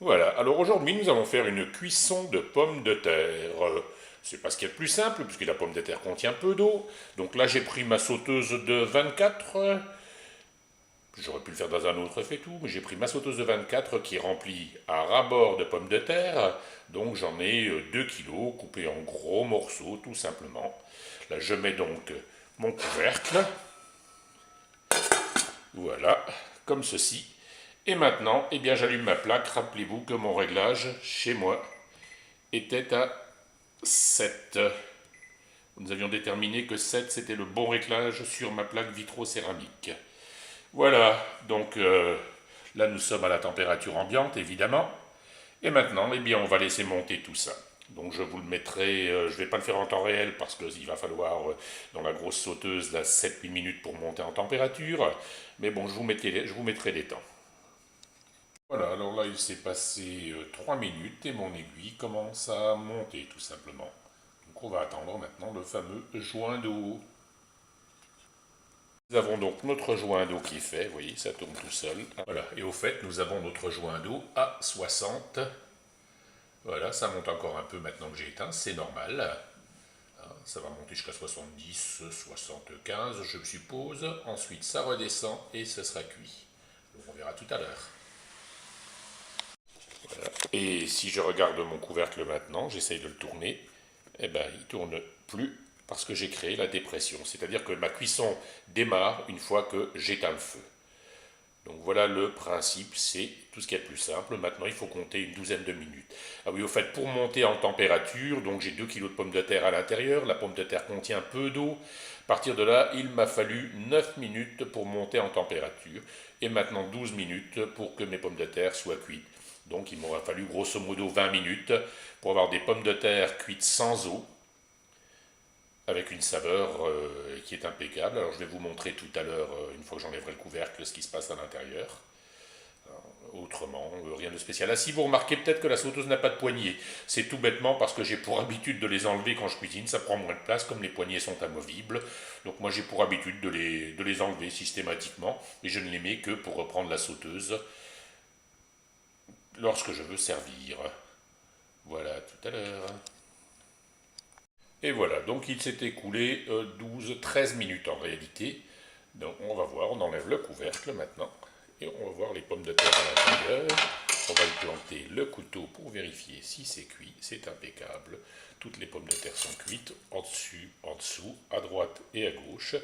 Voilà, alors aujourd'hui nous allons faire une cuisson de pommes de terre. C'est pas ce qu'il y a de plus simple, puisque la pomme de terre contient peu d'eau. Donc là j'ai pris ma sauteuse de 24. J'aurais pu le faire dans un autre faitout, mais j'ai pris ma sauteuse de 24 qui est remplie à ras-bord de pommes de terre. Donc j'en ai 2 kilos coupés en gros morceaux tout simplement. Là je mets donc mon couvercle. Voilà, comme ceci. Et maintenant, eh bien, j'allume ma plaque. Rappelez-vous que mon réglage, chez moi, était à 7. Nous avions déterminé que 7, c'était le bon réglage sur ma plaque vitro-céramique. Voilà, donc là, nous sommes à la température ambiante, évidemment. Et maintenant, eh bien, on va laisser monter tout ça. Donc je vous le mettrai, je ne vais pas le faire en temps réel parce qu'il va falloir dans la grosse sauteuse 7-8 minutes pour monter en température. Mais bon, je vous mettrai des temps. Voilà, alors là il s'est passé 3 minutes et mon aiguille commence à monter tout simplement. Donc on va attendre maintenant le fameux joint d'eau. Nous avons donc notre joint d'eau qui est fait, vous voyez, ça tourne tout seul. Voilà, et au fait, nous avons notre joint d'eau à 60. Voilà, ça monte encore un peu maintenant que j'ai éteint, c'est normal. Ça va monter jusqu'à 70, 75, je suppose. Ensuite, ça redescend et ce sera cuit. Donc on verra tout à l'heure. Et si je regarde mon couvercle maintenant, j'essaye de le tourner, eh ben il ne tourne plus parce que j'ai créé la dépression. C'est-à-dire que ma cuisson démarre une fois que j'éteins le feu. Donc voilà le principe, c'est tout ce qui est plus simple. Maintenant, il faut compter une douzaine de minutes. Ah oui, au fait, pour monter en température, donc j'ai 2 kilos de pommes de terre à l'intérieur. La pomme de terre contient peu d'eau. À partir de là, il m'a fallu 9 minutes pour monter en température. Et maintenant 12 minutes pour que mes pommes de terre soient cuites. Donc il m'aura fallu grosso modo 20 minutes pour avoir des pommes de terre cuites sans eau, avec une saveur qui est impeccable. Alors je vais vous montrer tout à l'heure, une fois que j'enlèverai le couvercle, ce qui se passe à l'intérieur. Autrement, rien de spécial. Ah, si vous remarquez peut-être que la sauteuse n'a pas de poignée, c'est tout bêtement parce que j'ai pour habitude de les enlever quand je cuisine, ça prend moins de place, comme les poignées sont amovibles. Donc moi j'ai pour habitude de les enlever systématiquement, et je ne les mets que pour reprendre la sauteuse lorsque je veux servir. Voilà, tout à l'heure. Et voilà, donc il s'est écoulé 12-13 minutes en réalité. Donc on va voir, on enlève le couvercle maintenant. Et on va voir les pommes de terre à l'intérieur. On va y planter le couteau pour vérifier si c'est cuit. C'est impeccable. Toutes les pommes de terre sont cuites, en dessus, en dessous, à droite et à gauche.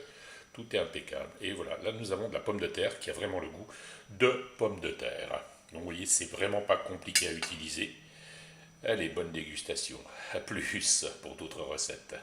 Tout est impeccable. Et voilà, là nous avons de la pomme de terre qui a vraiment le goût de pomme de terre. Donc vous voyez, c'est vraiment pas compliqué à utiliser. Allez, bonne dégustation. A plus pour d'autres recettes.